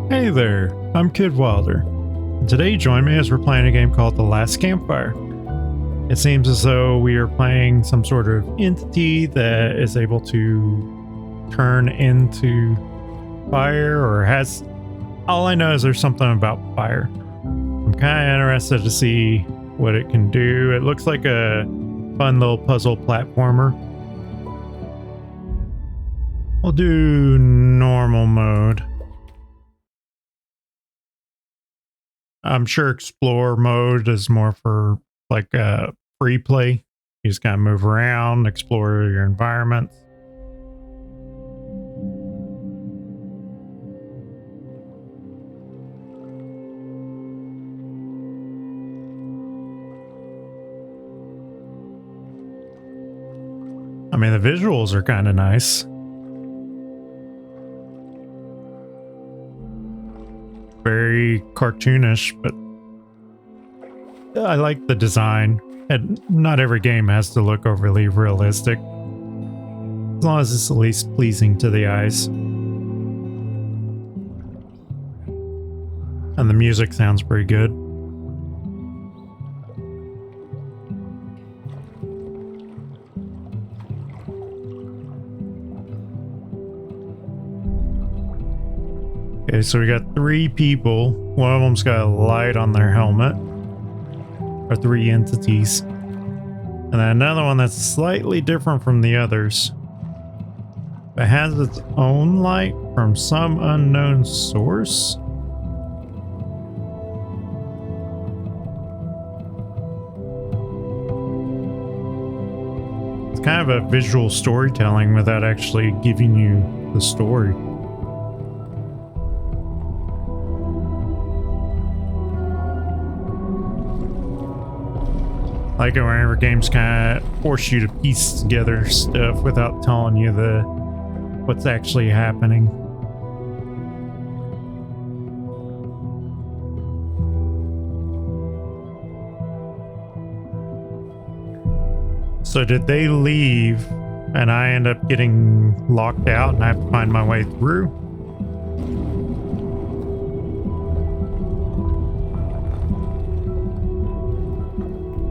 Hey there, I'm Kid Wilder. And today join me as we're playing a game called The Last Campfire. It seems as though we are playing some sort of entity that is able to turn into fire or has... All I know is there's something about fire. I'm kind of interested to see what it can do. It looks like a fun little puzzle platformer. We'll do normal mode. I'm sure explore mode is more for like free play. You just kind of move around, explore your environment. I mean, the visuals are kind of nice. Very cartoonish, but I like the design. And not every game has to look overly realistic, as long as it's at least pleasing to the eyes. And the music sounds pretty good. Okay, so we got 3 people. One of them's got a light on their helmet. Or 3 entities. And then another one that's slightly different from the others. It has its own light from some unknown source. It's kind of a visual storytelling without actually giving you the story. I like it whenever games kind of force you to piece together stuff without telling you what's actually happening. So did they leave and I end up getting locked out and I have to find my way through?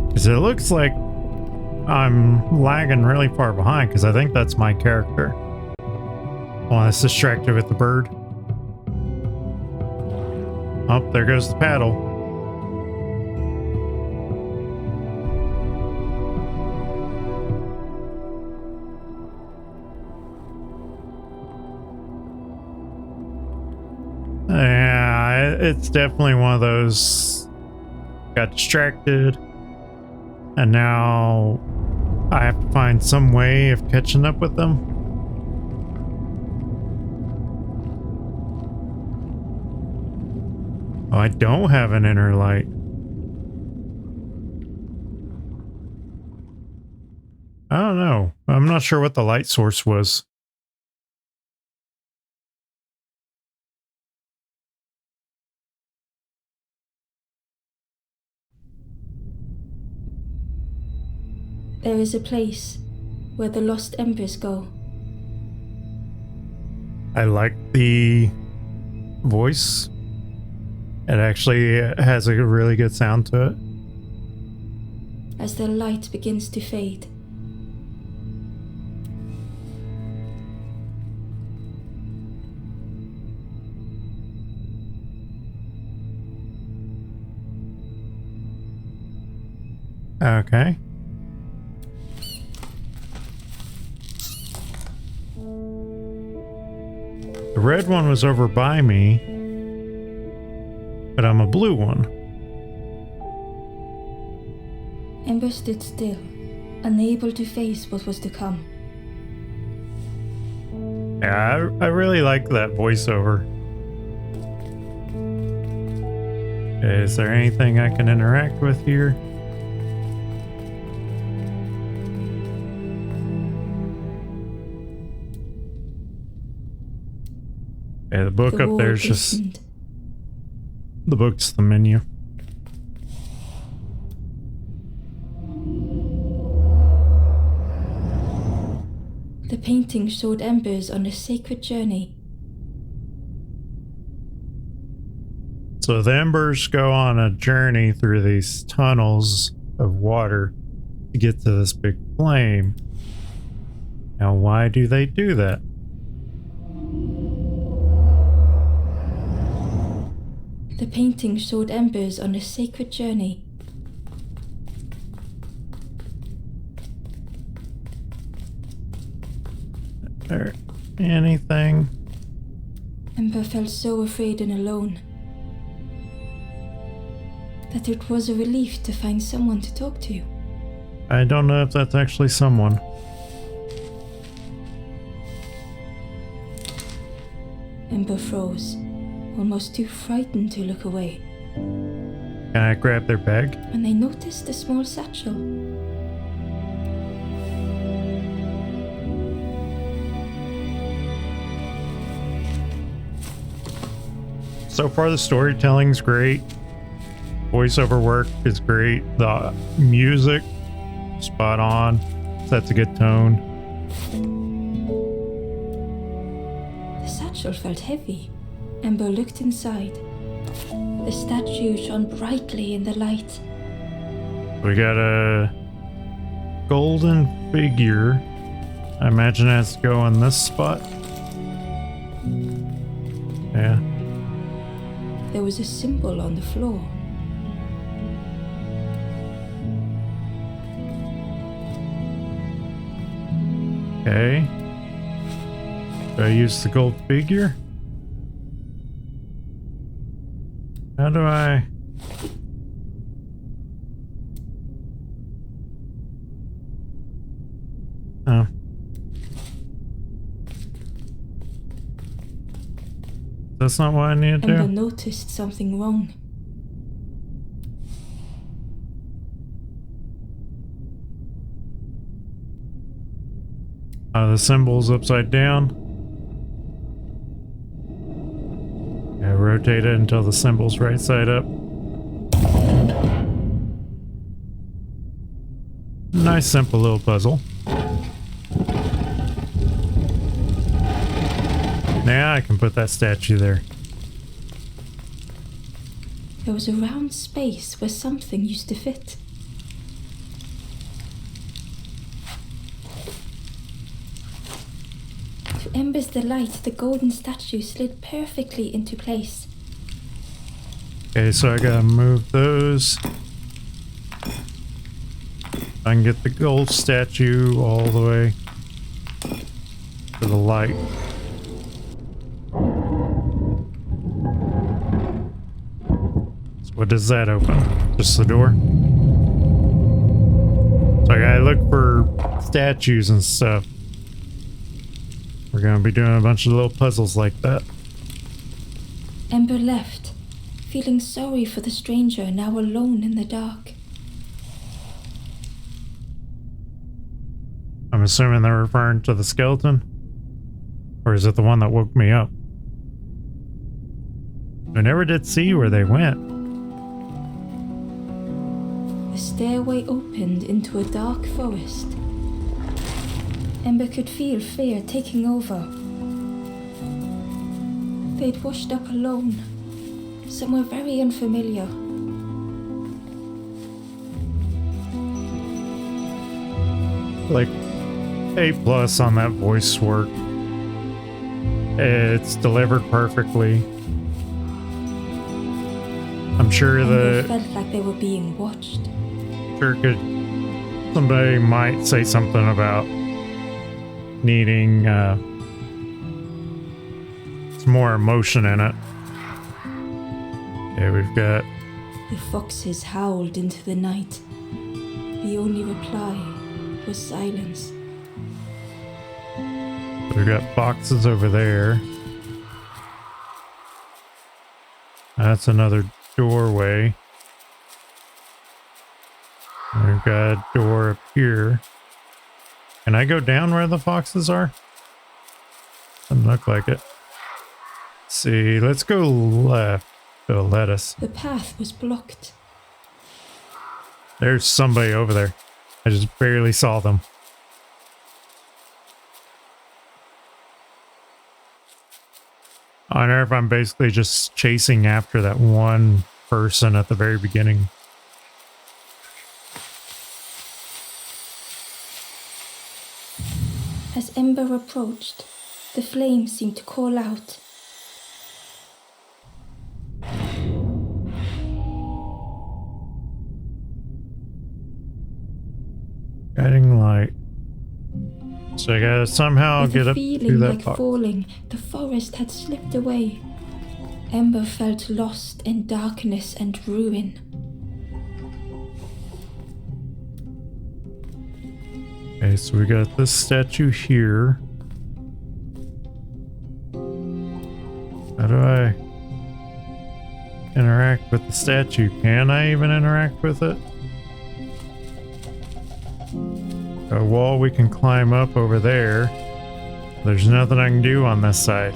Because it looks like I'm lagging really far behind because I think that's my character. Oh, that's distracted with the bird. Oh, there goes the paddle. Yeah, it's definitely one of those. Got distracted. And now I have to find some way of catching up with them. Oh, I don't have an inner light. I don't know. I'm not sure what the light source was. There is a place where the lost embers go. I like the voice. It actually has a really good sound to it. As the light begins to fade, Okay. The red one was over by me, but I'm a blue one. Ember stood still, unable to face what was to come. Yeah, I really like that voiceover. Is there anything I can interact with here? Yeah, the book up there is just... The book's the menu. The painting showed embers on a sacred journey. So the embers go on a journey through these tunnels of water to get to this big flame. Now, why do they do that? The painting showed embers on a sacred journey. Is there anything? Ember felt so afraid and alone that it was a relief to find someone to talk to. I don't know if that's actually someone. Ember froze, almost too frightened to look away. Can I grab their bag? When they noticed a small satchel. So far the storytelling's great. Voiceover work is great. The music, spot on. Sets a good tone. The satchel felt heavy. Ember looked inside. The statue shone brightly in the light. We got a golden figure. I imagine it has to go in this spot. Yeah. There was a symbol on the floor. Okay. Do I use the gold figure? How do I... Oh. That's not what I need to Ember do? noticed something wrong. The symbol's upside down. Yeah, rotate it until the symbol's right side up. Nice simple little puzzle. Now I can put that statue there. There was a round space where something used to fit. To Ember's delight, the golden statue slid perfectly into place. Okay, so I gotta move those. I can get the gold statue all the way to the light. So what does that open? Just the door? So I gotta look for statues and stuff. We're gonna be doing a bunch of little puzzles like that. Ember left, feeling sorry for the stranger now alone in the dark. I'm assuming they're referring to the skeleton? Or is it the one that woke me up? I never did see where they went. The stairway opened into a dark forest. Ember could feel fear taking over. They'd washed up alone, somewhere very unfamiliar. Like, A+ on that voice work. It's delivered perfectly. I'm sure Ember that felt like they were being watched. somebody might say something about needing some more emotion in it. Yeah, we've got The foxes howled into the night. The only reply was silence. we've got boxes over there. That's another doorway. We've got a door up here. Can I go down where the foxes are? Doesn't look like it. Let's see, let's go left. It'll let us. The path was blocked. There's somebody over there. I just barely saw them. I wonder if I'm basically just chasing after that one person at the very beginning. As Ember approached, the flame seemed to call out. Guiding light. So I gotta somehow With get a up to feeling that like box. falling, the forest had slipped away. Ember felt lost in darkness and ruin. Okay, so we got this statue here. How do I interact with the statue? Can I even interact with it? A wall we can climb up over there. There's nothing I can do on this side.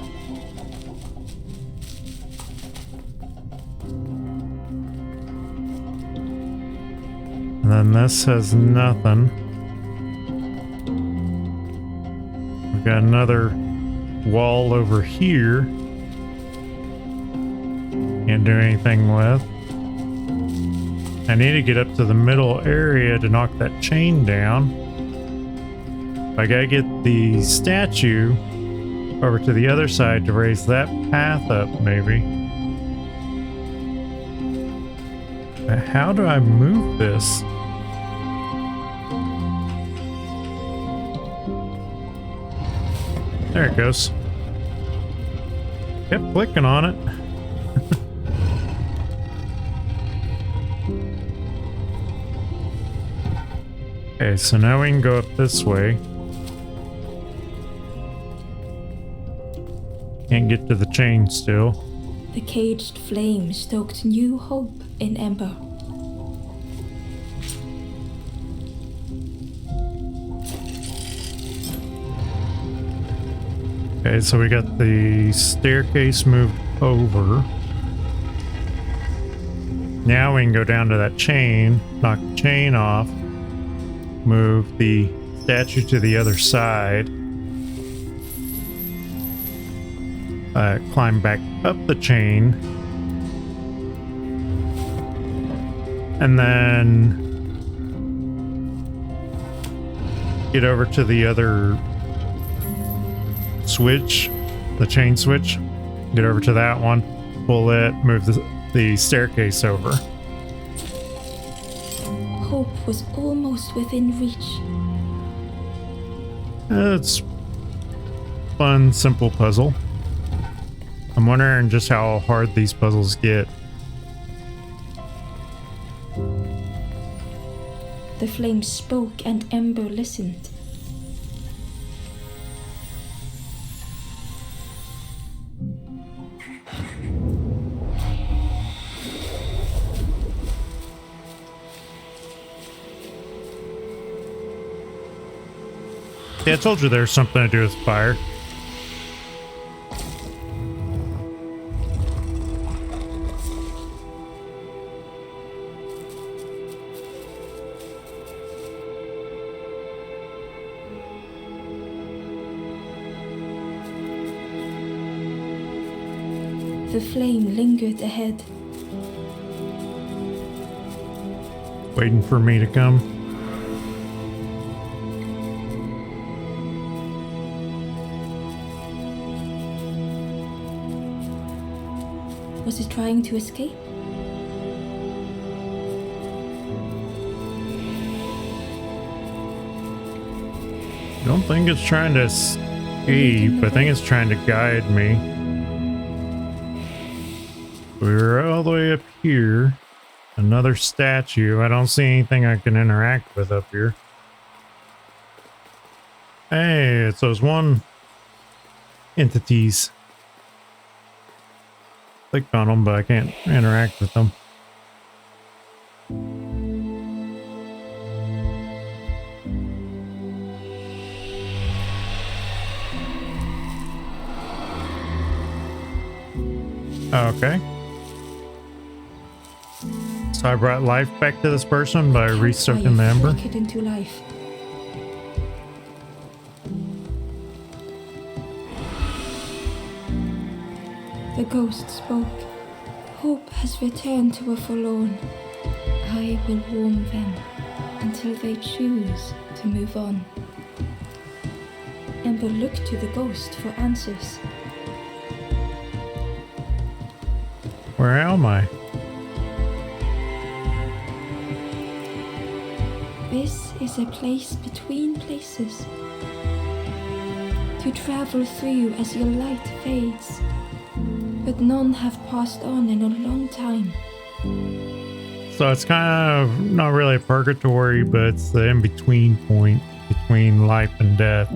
And then this has nothing. We've got another wall over here. Can't do anything with. I need to get up to the middle area to knock that chain down. I gotta get the statue over to the other side to raise that path up, maybe. How do I move this? There it goes. Kept clicking on it. Okay, so now we can go up this way. Can't get to the chain still. The caged flame stoked new hope in Ember. Okay, so we got the staircase moved over. Now we can go down to that chain, knock the chain off, move the statue to the other side, climb back up the chain, and then get over to the other switch, the chain switch, get over to that one, pull it, move the staircase over. Hope was almost within reach. It's fun, simple puzzle. I'm wondering just how hard these puzzles get. The flame spoke and Ember listened. Yeah, I told you there's something to do with fire. The flame lingered ahead. Waiting for me to come. Was it trying to escape? I don't think it's trying to escape. I think it's trying to guide me. We're all the way up here. Another statue. I don't see anything I can interact with up here. Hey, it's those one entities. Clicked on them, but I can't interact with them. Okay. So I brought life back to this person by restoking the ember. Flickered into life. The ghost spoke. Hope has returned to a forlorn. I will warm them until they choose to move on. Ember looked to the ghost for answers. Where am I? This is a place between places to travel through as your light fades, but none have passed on in a long time. So it's kind of not really a purgatory, but it's the in-between point between life and death.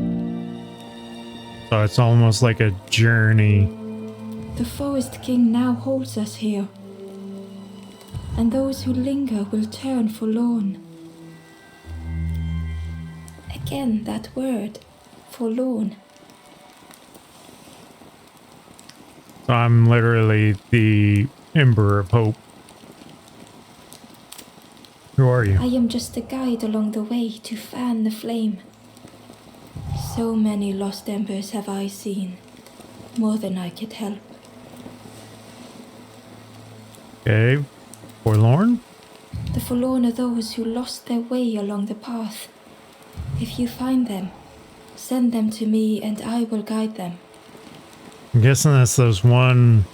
So it's almost like a journey. The Forest King now holds us here, and those who linger will turn forlorn. Again, that word, forlorn. So I'm literally the ember of hope. Who are you? I am just a guide along the way to fan the flame. So many lost embers have I seen, more than I could help. Okay, forlorn? The forlorn are those who lost their way along the path. If you find them, send them to me and I will guide them. I'm guessing that's those one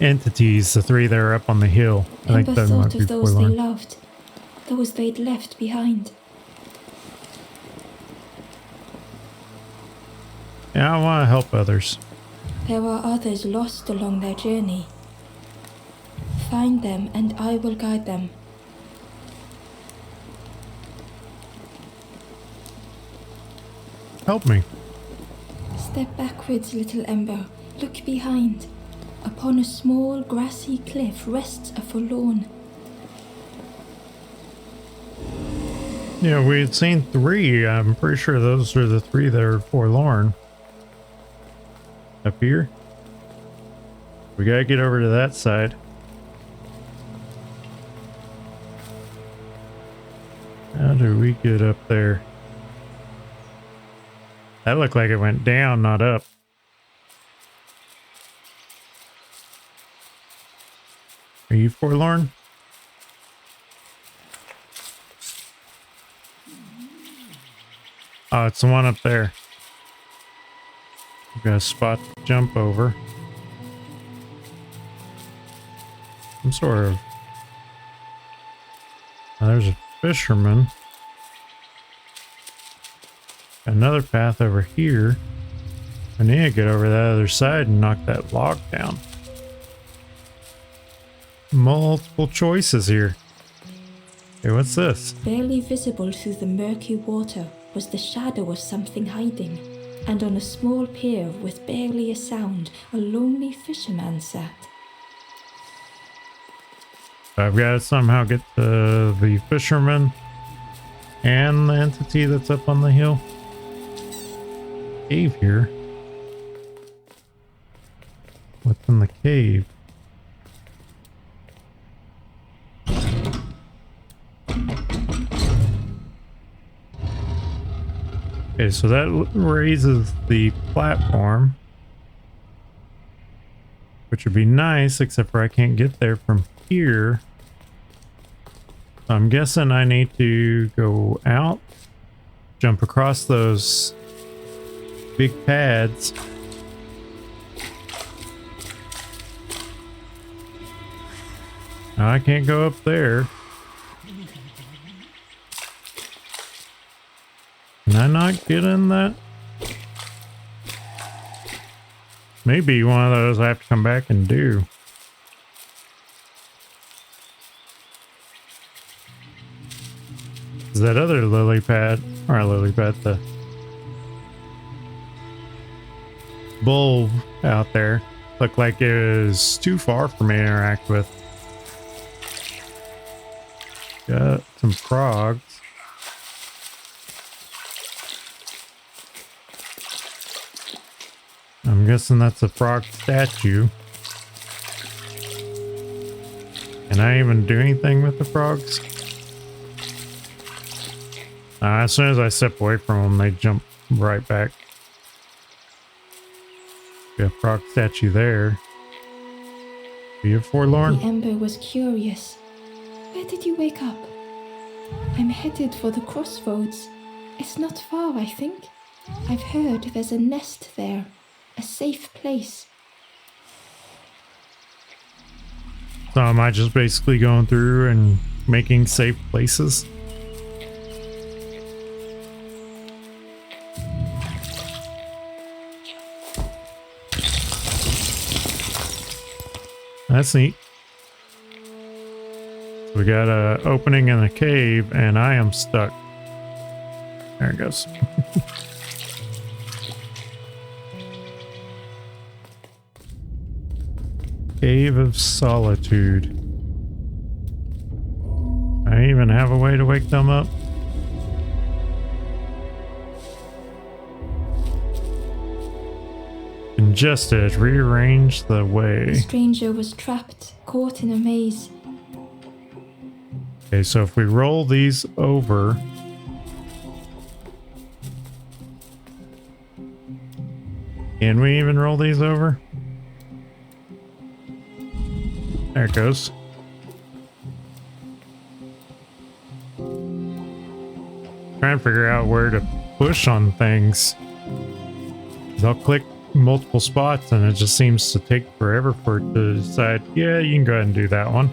entities, the three that are up on the hill. I think Ember that might thought be of those they forlorn. loved, those they'd left behind. Yeah, I want to help others. There are others lost along their journey. Find them and I will guide them. Help me. Step backwards, little Ember. Look behind. Upon a small grassy cliff rests a forlorn. Yeah, we had seen three. I'm pretty sure those are the three that are forlorn. Up here. We gotta get over to that side. How do we get up there? That looked like it went down, not up. Are you forlorn? Oh, it's the one up there. We've got a spot to jump over. Some sort of... Oh, there's a fisherman. Another path over here. I need to get over that other side and knock that log down. Multiple choices here. Hey, what's this? Barely visible through the murky water was the shadow of something hiding, and on a small pier with barely a sound, a lonely fisherman sat. I've got to somehow get to the fisherman and the entity that's up on the hill. Cave here. What's in the cave? Okay, so that raises the platform, which would be nice, except for I can't get there from here. So I'm guessing I need to go out, jump across those big pads. Now I can't go up there. Can I not get in that? Maybe one of those I have to come back and do. Is that other lily pad, or lily pad, the bulb out there, looked like it was too far for me to interact with. Got some frogs. I'm guessing that's a frog statue. Can I even do anything with the frogs? As soon as I step away from them, they jump right back. Got a frog statue there. You're forlorn. The ember was curious. Where did you wake up? I'm headed for the crossroads. It's not far, I think. I've heard there's a nest there, a safe place. So am I just basically going through and making safe places? That's neat. We got a opening in a cave and I am stuck. There it goes. Cave of Solitude. I even have a way to wake them up. Congested. Rearrange the way. The stranger was trapped, caught in a maze. Okay, so if we roll these over, can we even roll these over? There it goes. Trying to figure out where to push on things. I'll click multiple spots and it just seems to take forever for it to decide, yeah, you can go ahead and do that one.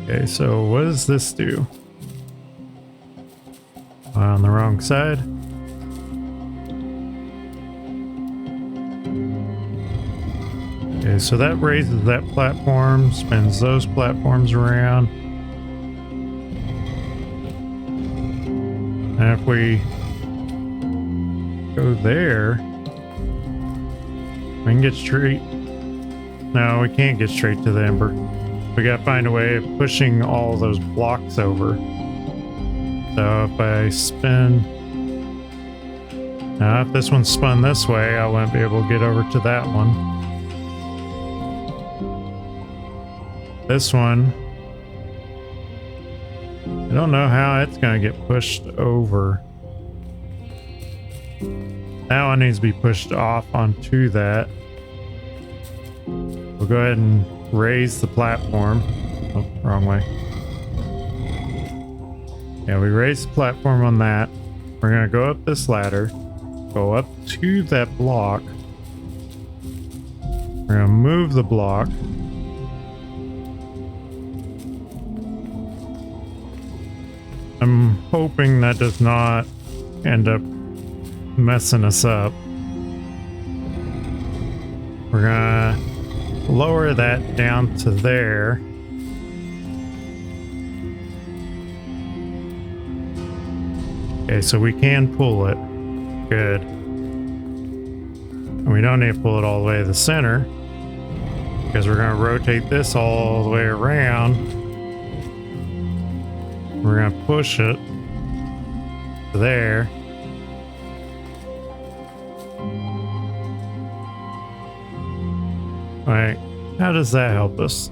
Okay, so what does this do? On the wrong side. Okay, so that raises that platform, spins those platforms around. And if we go there, we can get straight. No, we can't get straight to the ember. We gotta find a way of pushing all those blocks over. So if I spin... Now if this one's spun this way, I won't be able to get over to that one. This one... I don't know how it's gonna get pushed over. That one needs to be pushed off onto that. We'll go ahead and raise the platform. Oh, wrong way. Yeah, we raise the platform on that. We're gonna go up this ladder, go up to that block. We're gonna move the block. I'm hoping that does not end up messing us up. We're gonna lower that down to there. Okay, so we can pull it. Good. And we don't need to pull it all the way to the center because we're gonna rotate this all the way around. We're gonna push it to there. Alright, how does that help us?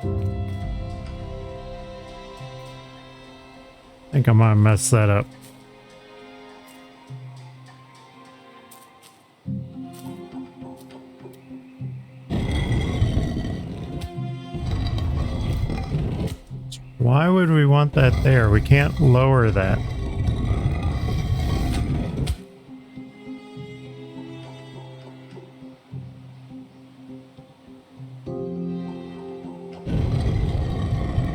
I think I might mess that up. Why would we want that there? We can't lower that.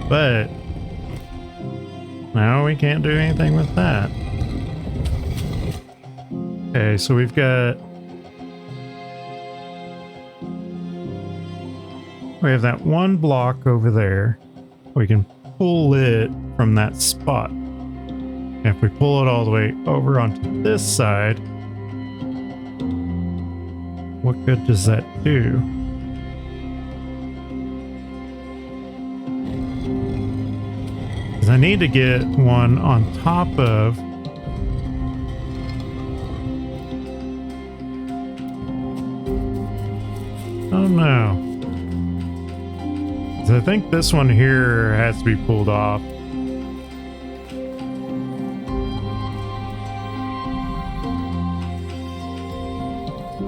But now we can't do anything with that. Okay, so we've got... We have that one block over there. We can pull it from that spot. And if we pull it all the way over onto this side, what good does that do? Because I need to get one on top of... Oh no. I think this one here has to be pulled off.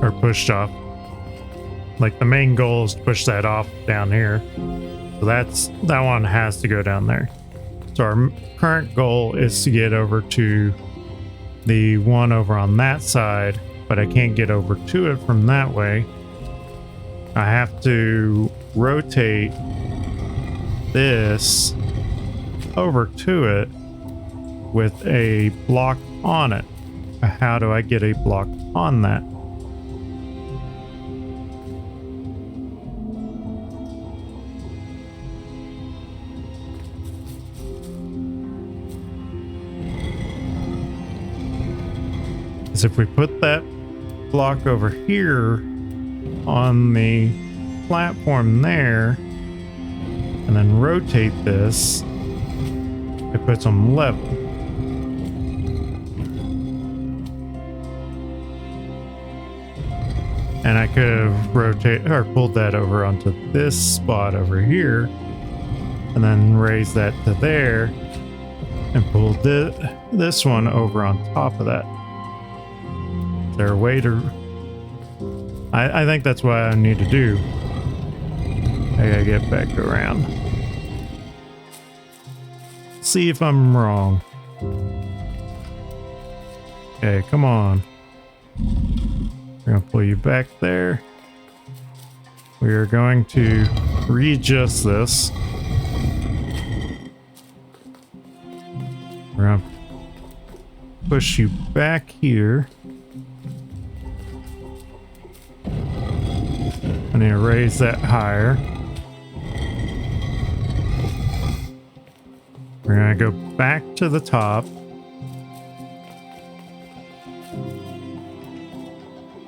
or pushed off. Like the main goal is to push that off down here. So that one has to go down there. So our current goal is to get over to the one over on that side, but I can't get over to it from that way. I have to rotate this over to it with a block on it. How do I get a block on that? Because if we put that block over here on the platform there and then rotate this, it puts them level. And I could have rotated or pulled that over onto this spot over here and then raised that to there and pulled this one over on top of that. Is there a way to... I think that's what I need to do. I gotta get back around. See if I'm wrong. Okay, come on. We're gonna pull you back there. We are going to readjust this. We're gonna push you back here. I need to raise that higher. We're gonna go back to the top.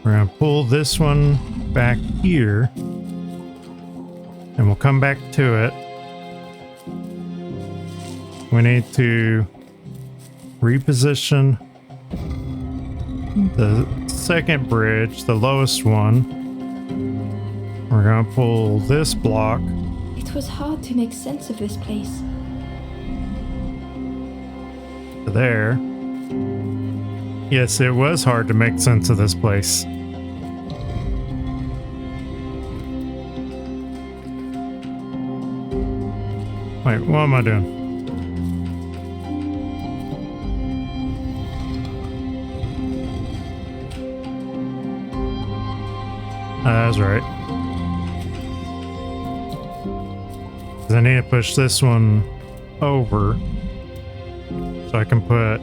We're gonna pull this one back here. And we'll come back to it. We need to reposition the second bridge, the lowest one. We're gonna pull this block. It was hard to make sense of this place. To there. Yes, it was hard to make sense of this place. Wait, what am I doing? That's right. 'Cause I need to push this one over so I can put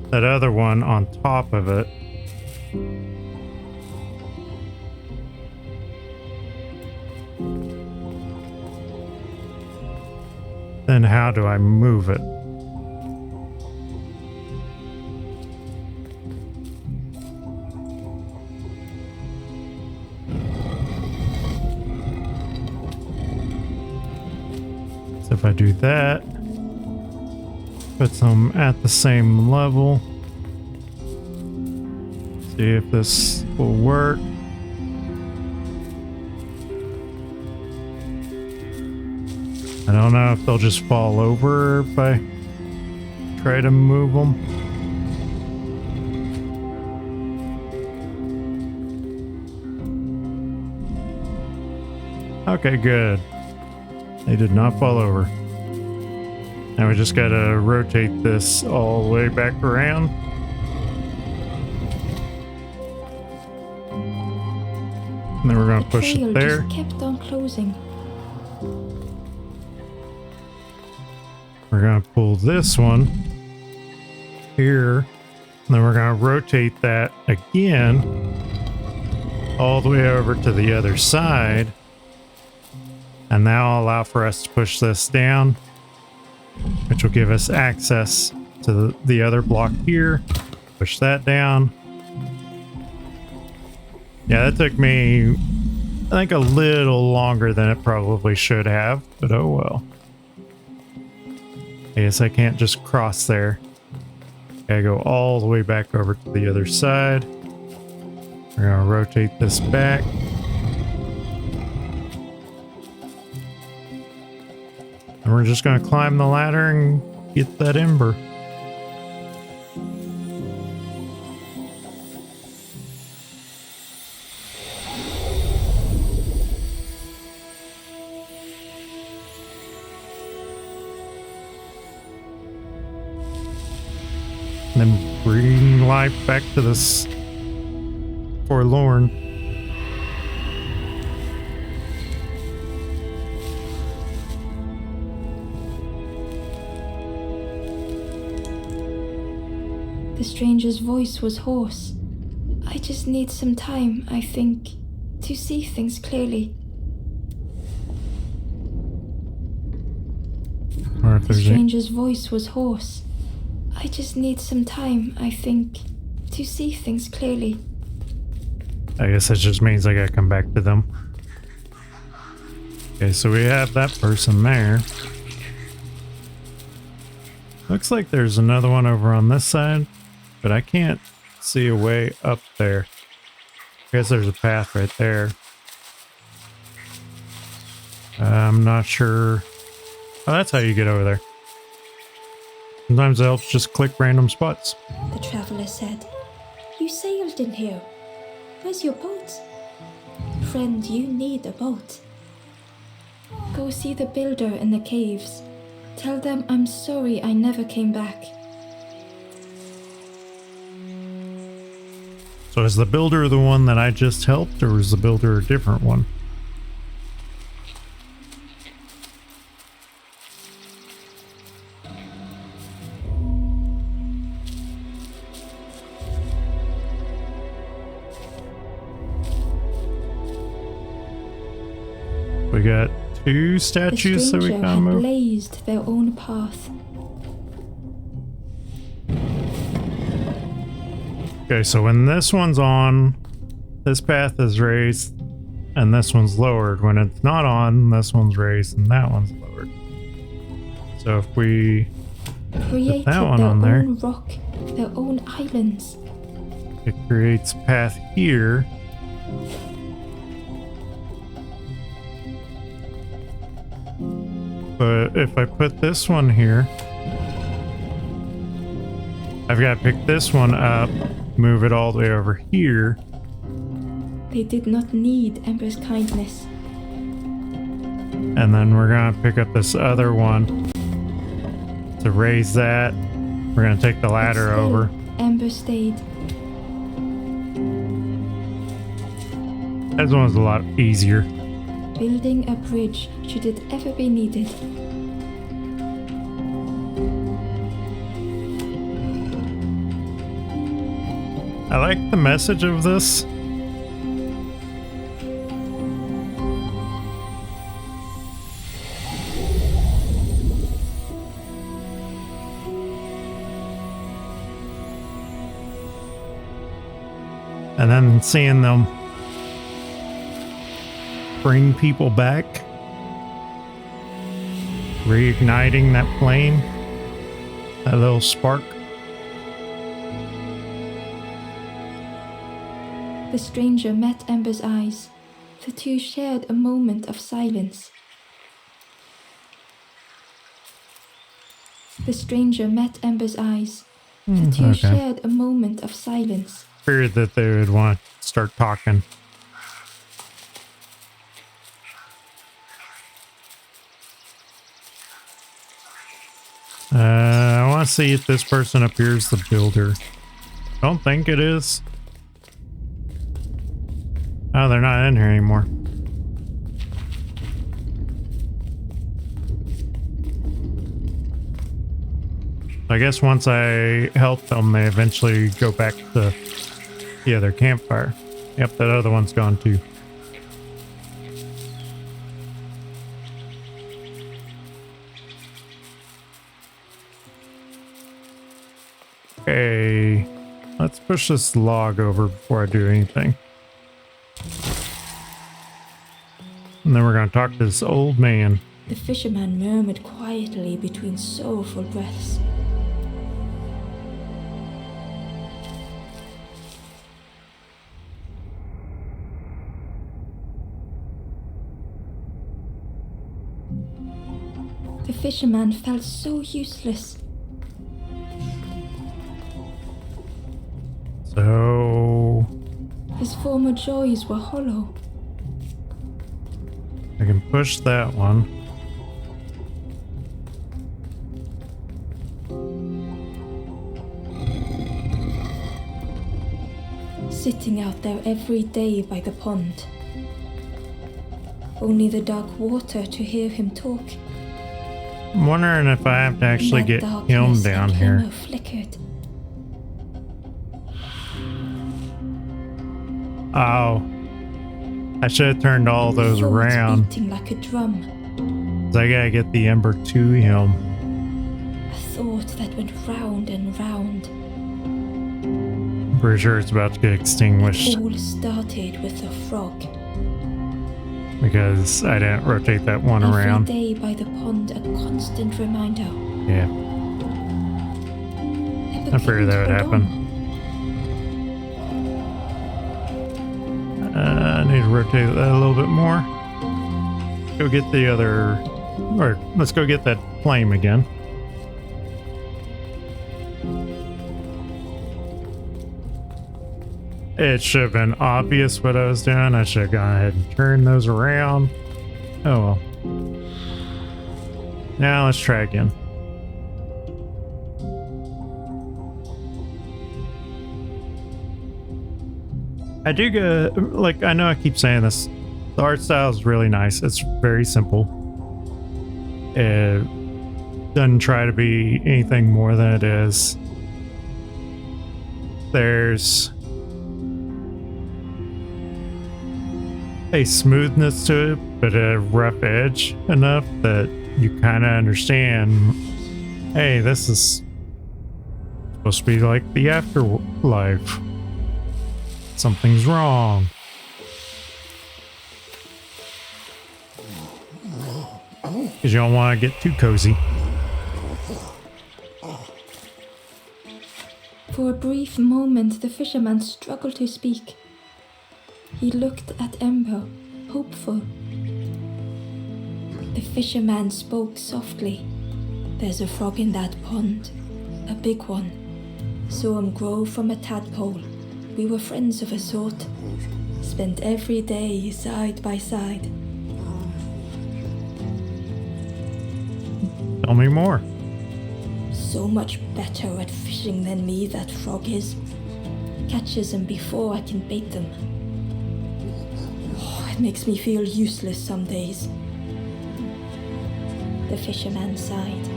that other one on top of it. Then how do I move it? So if I do that, put them at the same level. See if this will work. I don't know if they'll just fall over if I try to move them. Okay, good. They did not fall over. Now we just gotta rotate this all the way back around. And then we're gonna push it there. Just kept on closing. We're gonna pull this one here, and then we're gonna rotate that again all the way over to the other side. And now I'll allow for us to push this down, which will give us access to the other block here. Push that down. Yeah, that took me, I think, a little longer than it probably should have, but oh well. I guess I can't just cross there. Gotta go all the way back over to the other side. We're gonna rotate this back. And we're just gonna climb the ladder and get that ember. And then bring life back to this forlorn. The stranger's voice was hoarse. I just need some time, I think, to see things clearly. The stranger's voice was hoarse. I just need some time, I think, to see things clearly. I guess that just means I gotta come back to them. Okay, so we have that person there. Looks like there's another one over on this side, but I can't see a way up there. I guess there's a path right there. I'm not sure. Oh, that's how you get over there. Sometimes it helps just click random spots. The traveler said, "You sailed in here. Where's your boat? Friend, you need a boat. Go see the builder in the caves. Tell them I'm sorry I never came back." So is the builder the one that I just helped, or is the builder a different one? We got two statues that we The stranger can had move. blazed their own path. Okay, so when this one's on, this path is raised, and this one's lowered. When it's not on, this one's raised, and that one's lowered. So if we Created that one their on there. own rock, their own islands. It creates path here. But if I put this one here, I've got to pick this one up, move it all the way over here. They did not need Ember's kindness. And then we're going to pick up this other one to raise that. We're going to take the ladder But still, over. Ember stayed. That one's a lot easier. Building a bridge should it ever be needed. I like the message of this. And then seeing them bring people back, reigniting that flame, that little spark. The stranger met Ember's eyes. The two shared a moment of silence. The stranger met Ember's eyes. The two shared a moment of silence. Figured that they would want to start talking. I want to see if this person up here is the builder. Don't think it is. Oh, they're not in here anymore. I guess once I help them, they eventually go back to the other campfire. Yep, that other one's gone too. Okay, let's push this log over before I do anything. And then we're going to talk to this old man. The fisherman murmured quietly between soulful breaths. The fisherman felt so useless. So His former joys were hollow. I can push that one. sitting out there every day by the pond. Only the dark water to hear him talk. I'm wondering if I have to actually get him down here. Flickered. Oh. I should have turned all those around. Beating like a drum. So I gotta get the ember to him. A thought that went round and round. I'm pretty sure it's about to get extinguished. It all started with a frog. Because I didn't rotate that one around. Every day by the pond, a constant reminder. Yeah. I figured that would happen. I need to rotate that a little bit more. Go get the other, or let's go get that flame again. It should have been obvious what I was doing. I should have gone ahead and turned those around. Oh well. Now let's try again. I do go, like, I know I keep saying this. The art style is really nice. It's very simple. It doesn't try to be anything more than it is. There's a smoothness to it, but a rough edge enough that you kind of understand, hey, this is supposed to be like the afterlife. Something's wrong. Because you don't want to get too cozy. For a brief moment, the fisherman struggled to speak. He looked at Ember, hopeful. The fisherman spoke softly. There's a frog in that pond, a big one. Saw him grow from a tadpole. We were friends of a sort. Spent every day side by side. Tell me more. So much better at fishing than me, that frog is. Catches them before I can bait them. Oh, it makes me feel useless some days. The fisherman sighed.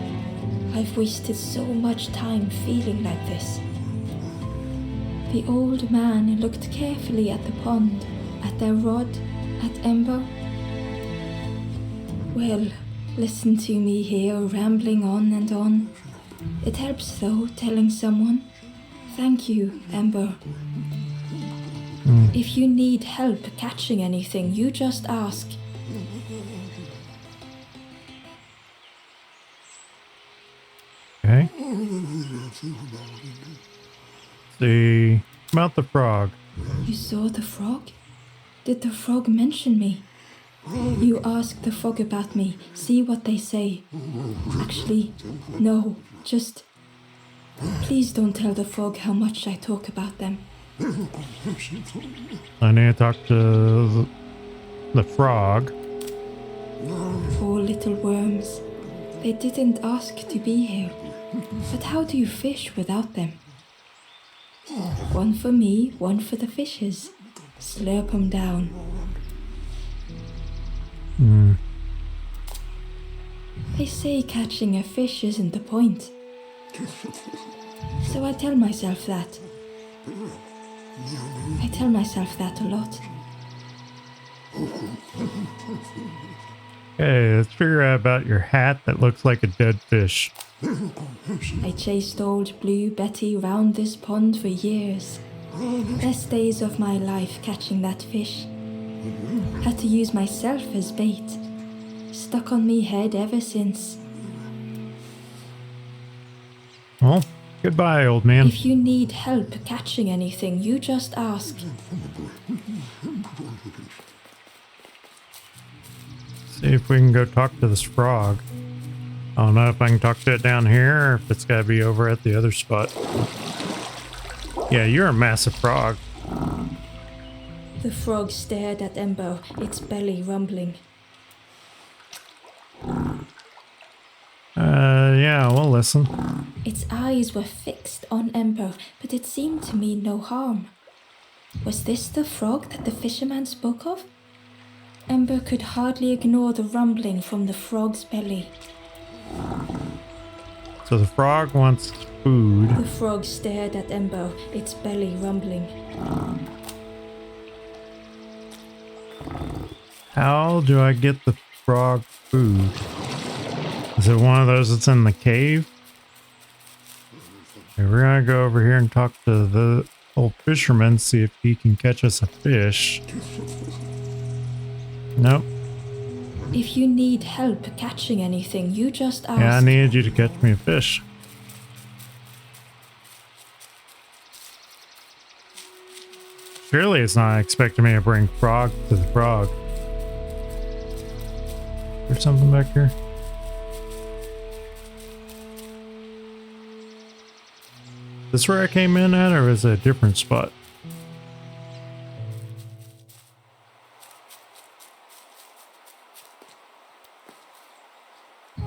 I've wasted so much time feeling like this. The old man looked carefully at the pond, at their rod, at Ember. Well, listen to me here rambling on and on. It helps though, telling someone. Thank you, Ember. If you need help catching anything, you just ask. Okay. See about the frog. You saw the frog? Did the frog mention me? You ask the frog about me, see what they say. Actually, no, just... Please don't tell the frog how much I talk about them. I need to talk to the frog. Poor little worms. They didn't ask to be here. But how do you fish without them? One for me, one for the fishes. Slurp 'em down. They say catching a fish isn't the point. So I tell myself that. I tell myself that a lot. Okay, let's figure out about your hat that looks like a dead fish. I chased old Blue Betty round this pond for years. Best days of my life catching that fish. Had to use myself as bait. Stuck on me head ever since. Well, goodbye, old man. If you need help catching anything, you just ask. See if we can go talk to this frog. I don't know if I can talk to it down here or if it's got to be over at the other spot. Yeah, you're a massive frog. The frog stared at Ember, its belly rumbling. Yeah, we'll listen. Its eyes were fixed on Ember, but it seemed to mean no harm. Was this the frog that the fisherman spoke of? Ember could hardly ignore the rumbling from the frog's belly. So the frog wants food. The frog stared at Ember, its belly rumbling. How do I get the frog food? Is it one of those that's in the cave? Okay, we're gonna go over here and talk to the old fisherman, see if he can catch us a fish. Nope. If you need help catching anything, you just ask. Yeah, I needed you to catch me a fish. Surely it's not expecting me to bring frog to the frog. There's something back here. Is this where I came in at, or is it a different spot?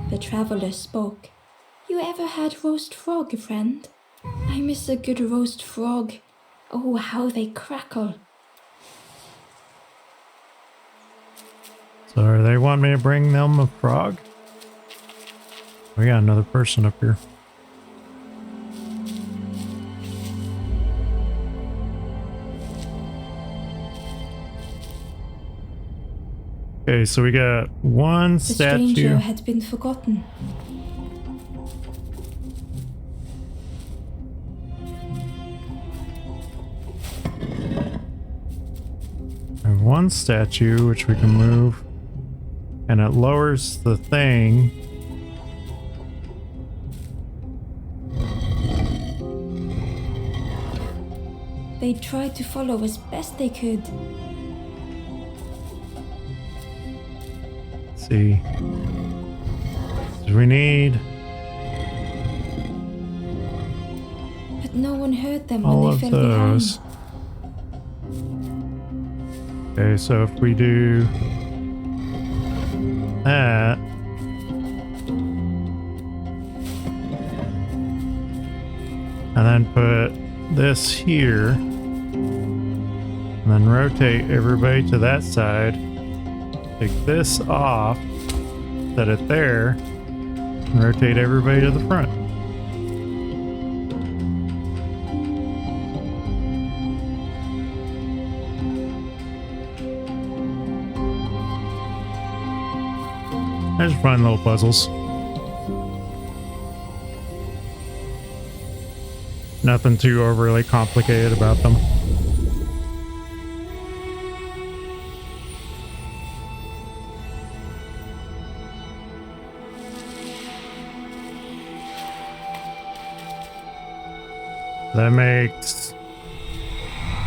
The traveler spoke. You ever had roast frog, friend? I miss a good roast frog. Oh, how they crackle. So they want me to bring them a frog? We got another person up here. Okay, so we got one The statue. stranger had been forgotten. We have one statue which we can move, and it lowers the thing. They tried to follow as best they could. Let's see. So we need But no one heard them all when of they fell those. behind. Okay, so if we do that, and then put this here, and then rotate everybody to that side, take this off, set it there, and rotate everybody to the front. I just find little puzzles. Nothing too overly complicated about them. That makes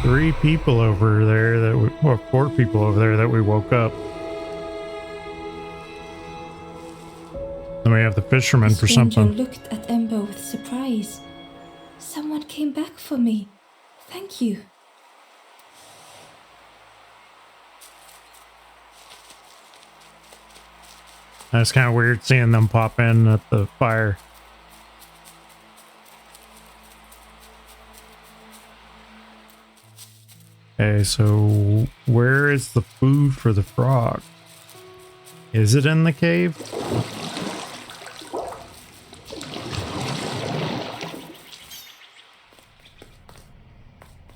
3 people over there that we, well, 4 people over there that we woke up. Then we have the fisherman The for stranger something. looked at Ember with surprise. Someone came back for me. Thank you. That's kind of weird seeing them pop in at the fire. Okay, so where is the food for the frog? Is it in the cave?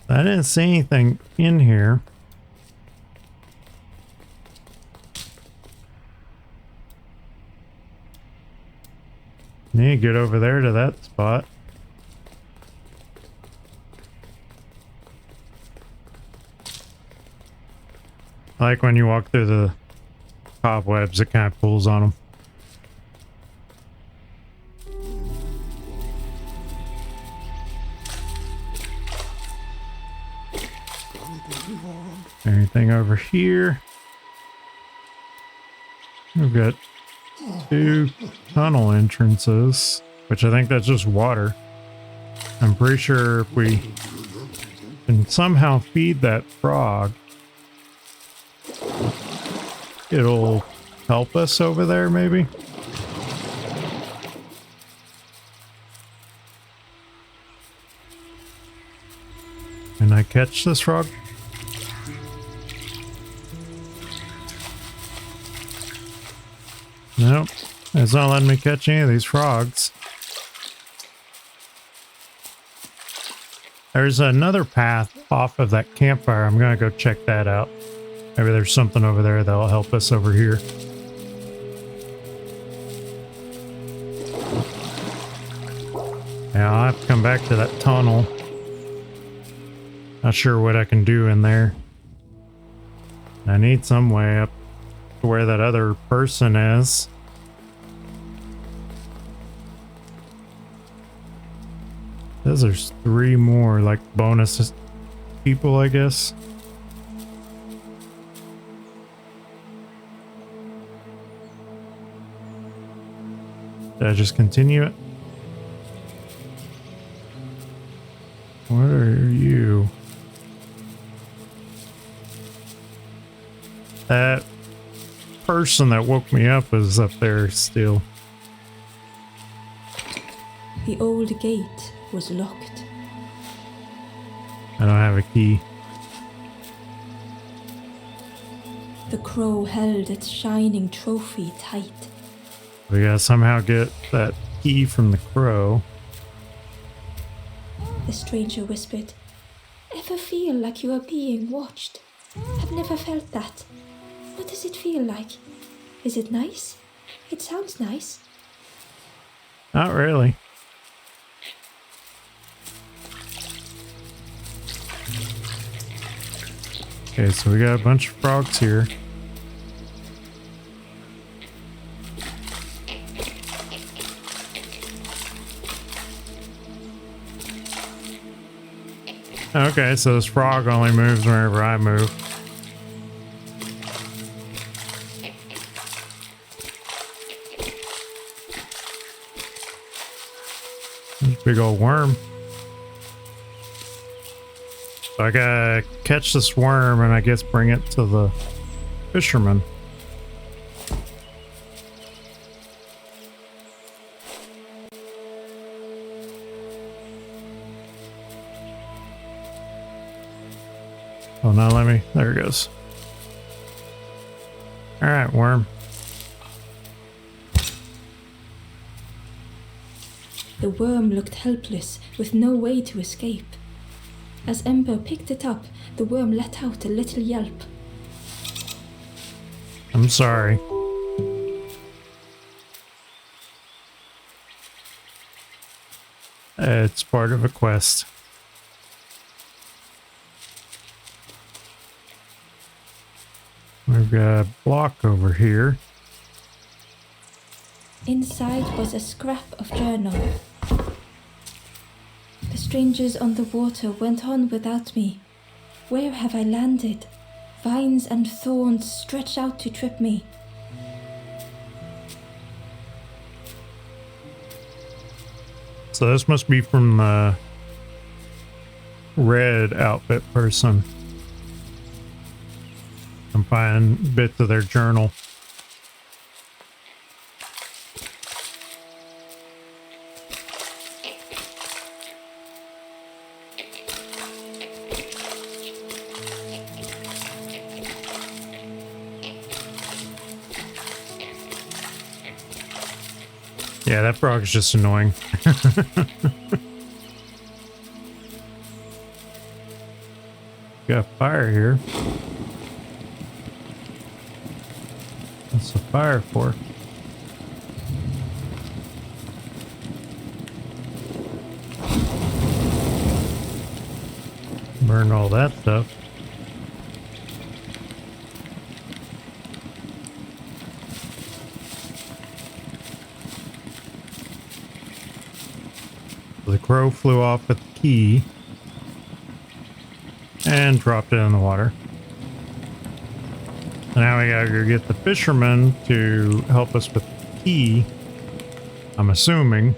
I didn't see anything in here. Need to get over there to that spot. I like when you walk through the cobwebs, it kind of pulls on them. Anything over here? We've got 2 tunnel entrances, which I think that's just water. I'm pretty sure if we can somehow feed that frog, it'll help us over there, maybe? Can I catch this frog? Nope. It's not letting me catch any of these frogs. There's another path off of that campfire. I'm gonna go check that out. Maybe there's something over there that'll help us over here. Yeah, I'll have to come back to that tunnel. Not sure what I can do in there. I need some way up to where that other person is. There's 3 more, like, bonus people, I guess. Did I just continue it? What are you? That person that woke me up is up there still. The old gate was locked. I don't have a key. The crow held its shining trophy tight. We gotta somehow get that key from the crow. The stranger whispered, "Ever feel like you are being watched? I've never felt that. What does it feel like? Is it nice? It sounds nice." Not really. Okay, so we got a bunch of frogs here. Okay, so this frog only moves whenever I move. There's a big old worm. So I gotta catch this worm and I guess bring it to the fisherman. Oh, now let me. There it goes. All right, worm. The worm looked helpless, with no way to escape. As Ember picked it up, the worm let out a little yelp. I'm sorry. It's part of a quest. We've got a block over here. Inside was a scrap of journal. The strangers on the water went on without me. Where have I landed? Vines and thorns stretch out to trip me. So this must be from the red outfit person. I'm finding bits of their journal. Yeah, that frog is just annoying. Got fire here. What's the fire for? Burn all that stuff. The crow flew off with the key and dropped it in the water. Now we gotta go get the fisherman to help us with the key, I'm assuming.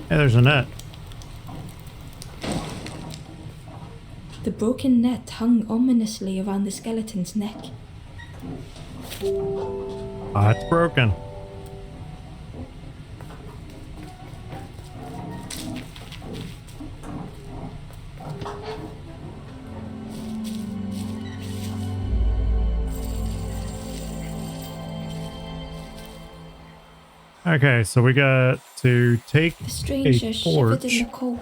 Hey, there's a net. The broken net hung ominously around the skeleton's neck. Ah, it's broken. Okay, so we got to take The stranger a shivered in torch. the cold.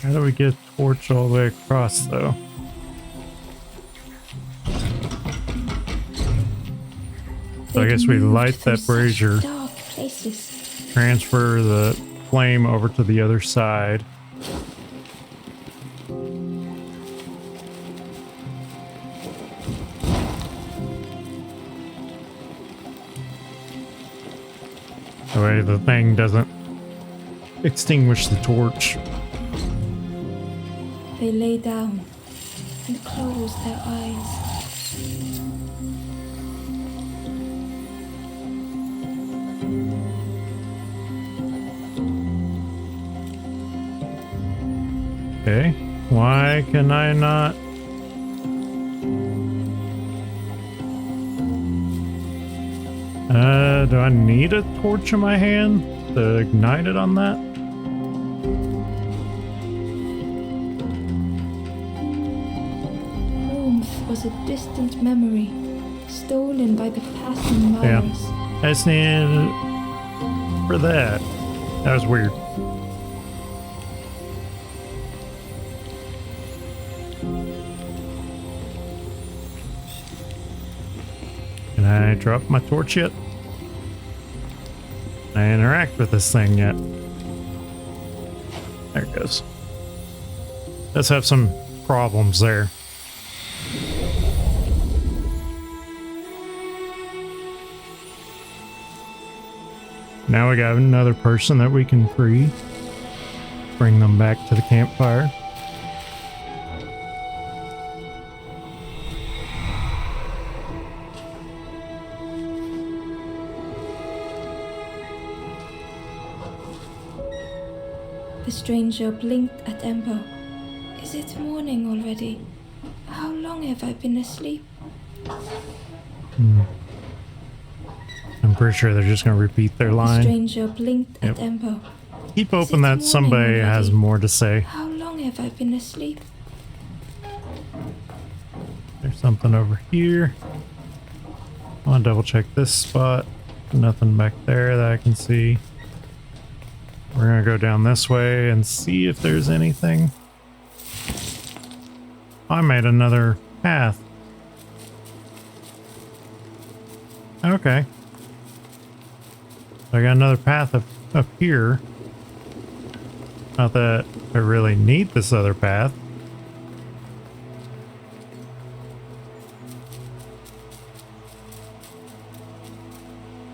How do we get a torch all the way across, though? So I They'd guess we moved light through that brazier, such dark places. transfer the flame over to the other side. That way the thing doesn't extinguish the torch. They lay down and closed their eyes. Okay, why can I not? Do I need a torch in my hand to ignite it on that? Warmth was a distant memory, stolen by the passing Yeah. hours. I just needed it for that. That was weird. Can I drop my torch yet? Can I interact with this thing yet? There it goes. Let's have some problems there. Now we got another person that we can free. Bring them back to the campfire. The stranger blinked at Ember. Is it morning already? How long have I been asleep? I'm pretty sure they're just going to repeat their The line. stranger blinked Yep. at Ember. Keep Is open it that morning somebody has already? more to say. How long have I been asleep? There's something over here. I want to double check this spot. Nothing back there that I can see. We're going to go down this way and see if there's anything. I made another path. Okay. I got another path up here. Not that I really need this other path.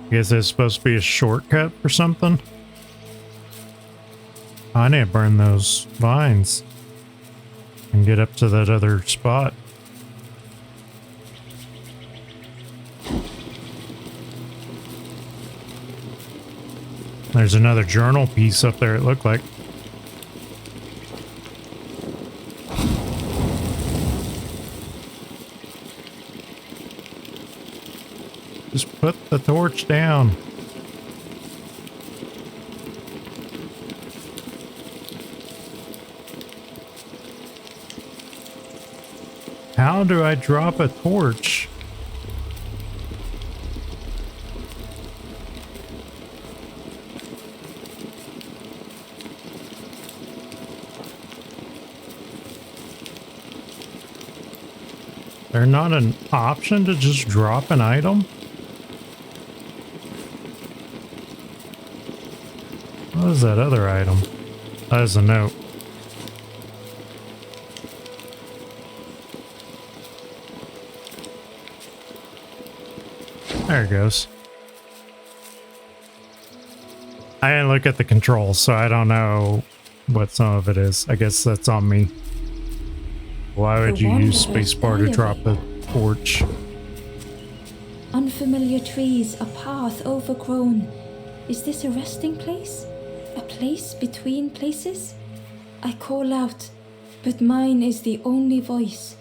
I guess it's supposed to be a shortcut or something. I need to burn those vines and get up to that other spot. There's another journal piece up there, it looked like. Just put the torch down. How do I drop a torch? There not an option to just drop an item? What is that other item? That is a note. There it goes. I didn't look at the controls, so I don't know what some of it is. I guess that's on me. Why would The you use Wanderer's spacebar to Diary. drop a torch? Unfamiliar trees, a path overgrown. Is this a resting place? A place between places? I call out, but mine is the only voice.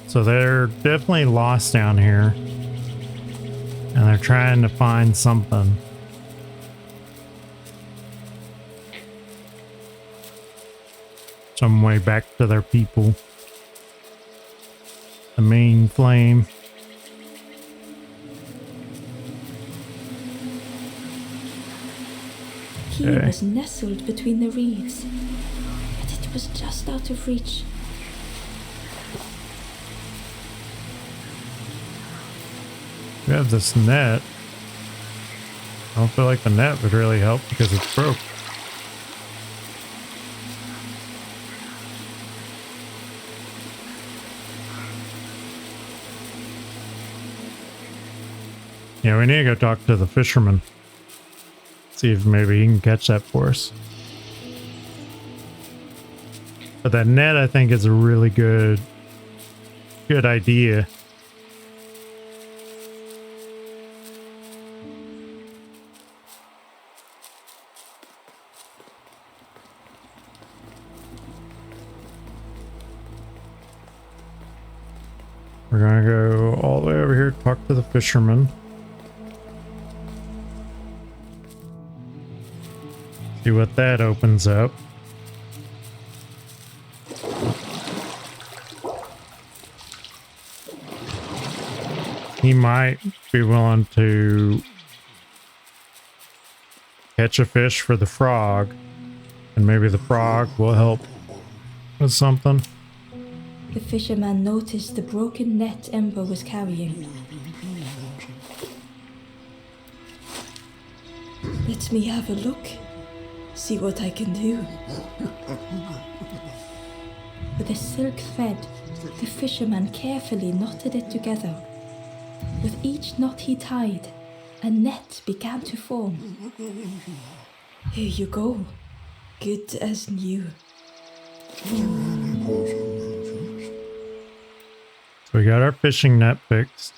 So they're definitely lost down here. And they're trying to find something. Some way back to their people. the main flame. He Okay. was nestled between the reeds, but it was just out of reach. We have this net. I don't feel like the net would really help because it's broke. Yeah, we need to go talk to the fisherman. See if maybe he can catch that for us. But that net, I think, is a really good idea. We're gonna go all the way over here, talk to the fisherman. See what that opens up. He might be willing to catch a fish for the frog, and maybe the frog will help with something. The fisherman noticed the broken net Ember was carrying. Let me have a look. See what I can do. With a silk thread, the fisherman carefully knotted it together. With each knot he tied, a net began to form. Here you go. Good as new. So we got our fishing net fixed.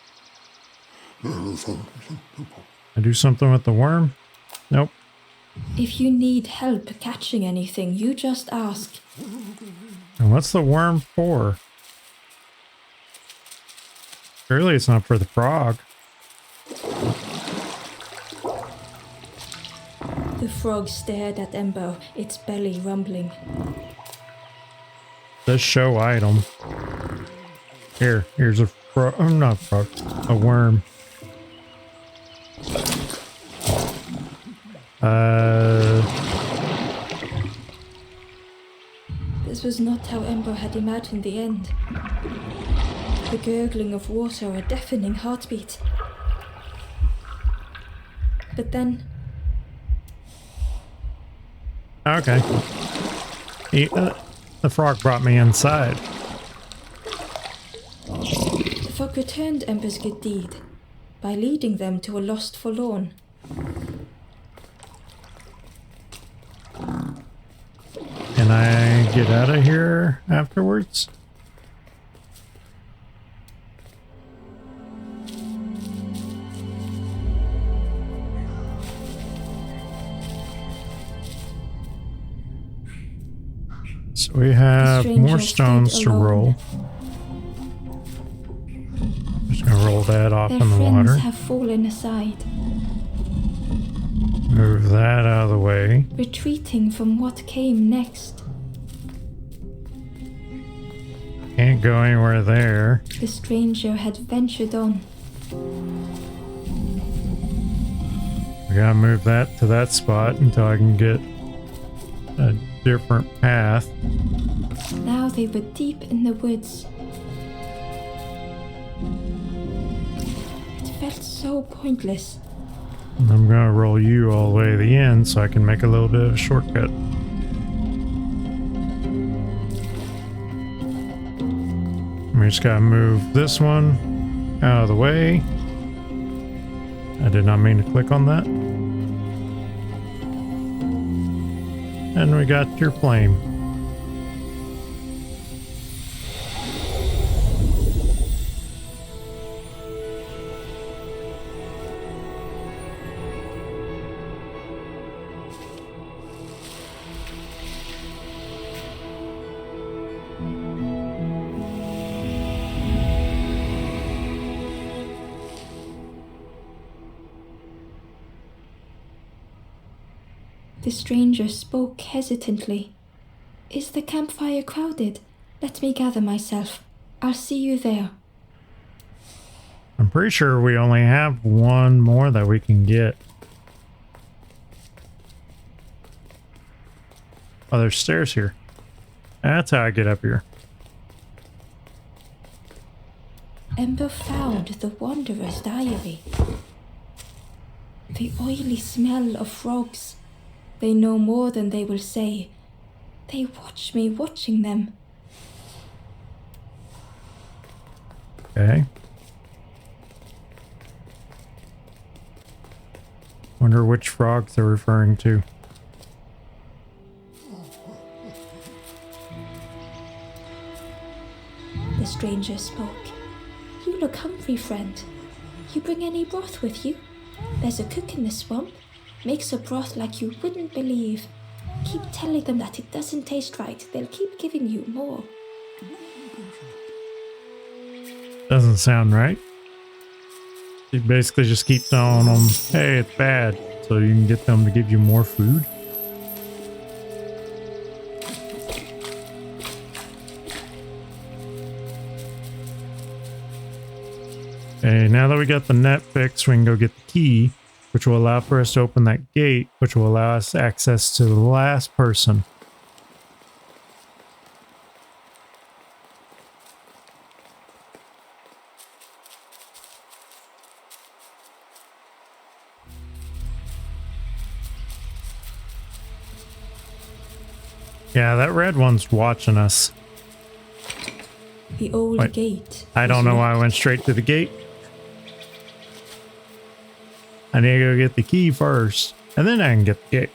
I do something with the worm? Nope. If you need help catching anything, you just ask. And what's the worm for? Surely it's not for the frog. The frog stared at Ember, its belly rumbling. This show item. Here's a frog. Oh, not frog. A worm. This was not how Ember had imagined the end. The gurgling of water, a deafening heartbeat. But then, Okay. The frog brought me inside. the frog returned Ember's good deed by leading them to a lost forlorn. Can I get out of here afterwards? So we have more stones to roll. Just gonna roll that off Their in the friends water. have fallen aside, Move that out of the way. retreating from what came next. Can't go anywhere there. The stranger had ventured on. We gotta move that to that spot until I can get a different path. Now they were deep in the woods. It felt so pointless. And I'm gonna roll you all the way to the end so I can make a little bit of a shortcut. We just gotta move this one out of the way. I did not mean to click on that. And we got your flame. The stranger spoke hesitantly. Is the campfire crowded? Let me gather myself. I'll see you there. I'm pretty sure we only have one more that we can get. Oh, there's stairs here. That's how I get up here. Ember found the Wanderer's diary. The oily smell of frogs. They know more than they will say. They watch me watching them. Okay. Wonder which frogs they're referring to. The stranger spoke. You look hungry, friend. You bring any broth with you? There's a cook in the swamp. Makes a broth like you wouldn't believe. Keep telling them that it doesn't taste right. They'll keep giving you more. Doesn't sound right. You basically just keep telling them, hey, it's bad, so you can get them to give you more food. Okay, now that we got the net fixed, we can go get the key, which will allow for us to open that gate, which will allow us access to the last person. Yeah, that red one's watching us. The old gate. I don't know why I went straight to the gate. I need to go get the key first, and then I can get the gate.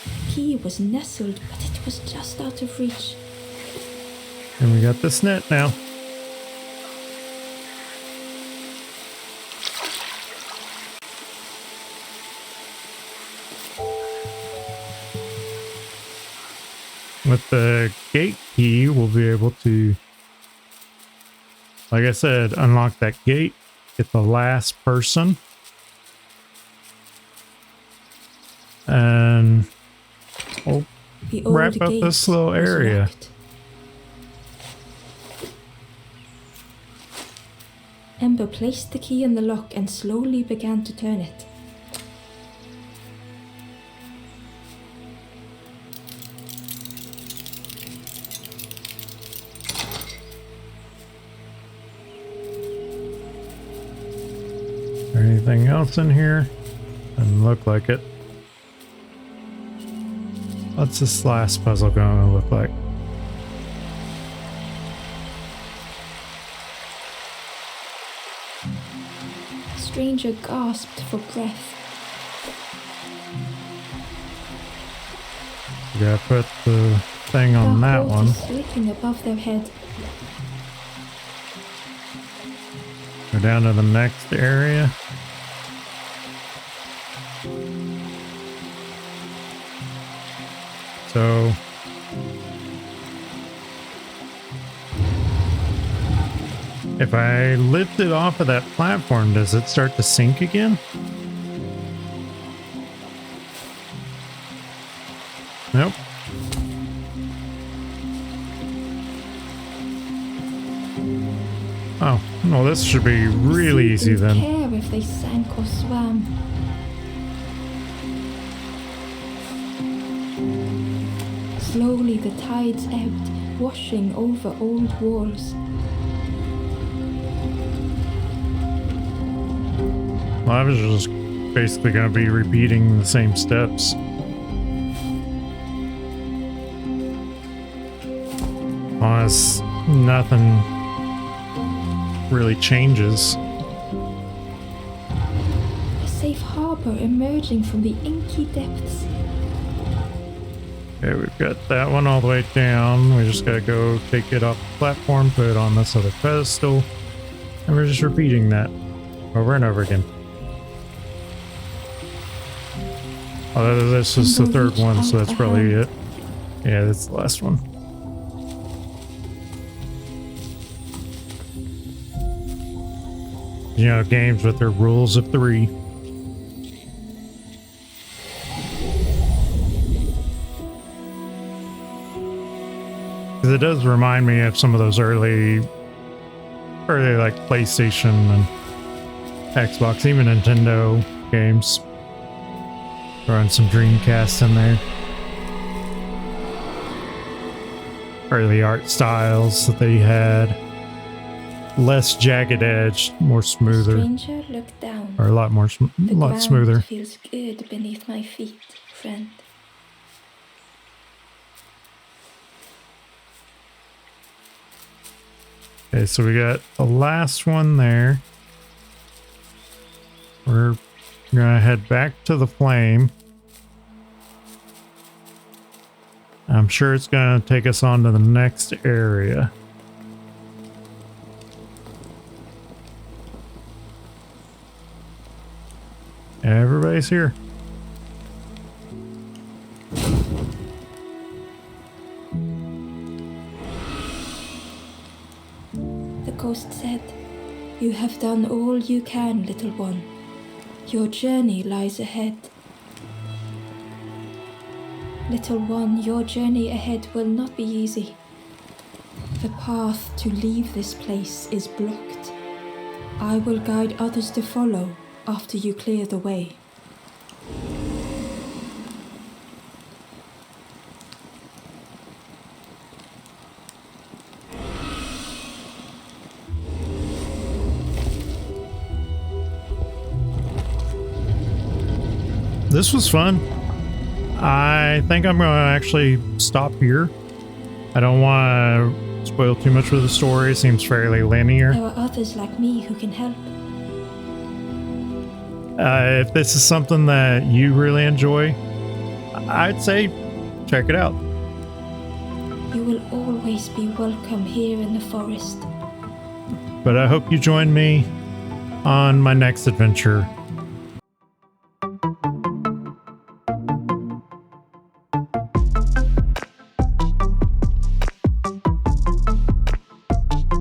The key was nestled, but it was just out of reach. And we got this net now. With the gate key, we'll be able to, like I said, unlock that gate, get the last person, and we'll wrap up this little area. Ember placed the key in the lock and slowly began to turn it. Anything else in here? Doesn't look like it. What's this last puzzle going to look like? The stranger gasped for breath. You gotta put the thing on that one. Slipping above their head. Go down to the next area. So if I lift it off of that platform, does it start to sink again? Nope. Oh, well, this should be really easy then. Care if they sank or swam. Slowly the tides ebbed, washing over old walls. Well, I was just basically going to be repeating the same steps. Unless nothing really changes. A safe harbor emerging from the inky depths. Okay, we've got that one all the way down. We just gotta go take it off the platform, put it on this other pedestal, and we're just repeating that over and over again. Oh, this is the third one, so that's probably it. Yeah, that's the last one. You know, games with their rules of 3. Because it does remind me of some of those early like PlayStation and Xbox, even Nintendo games. Throwing some Dreamcast in there. Early art styles that they had. Less jagged edge, more smoother. Stranger, look down. Or a lot more, The lot ground smoother. feels good beneath my feet, friend. Okay, so we got the last one there. We're gonna head back to the flame. I'm sure it's gonna take us on to the next area. Everybody's here. The ghost said, "You have done all you can, little one. Your journey lies ahead." Little one, your journey ahead will not be easy. The path to leave this place is blocked. I will guide others to follow after you clear the way. This was fun. I think I'm going to actually stop here. I don't want to spoil too much of the story. It seems fairly linear. There are others like me who can help. If this is something that you really enjoy, I'd say check it out. You will always be welcome here in the forest. But I hope you join me on my next adventure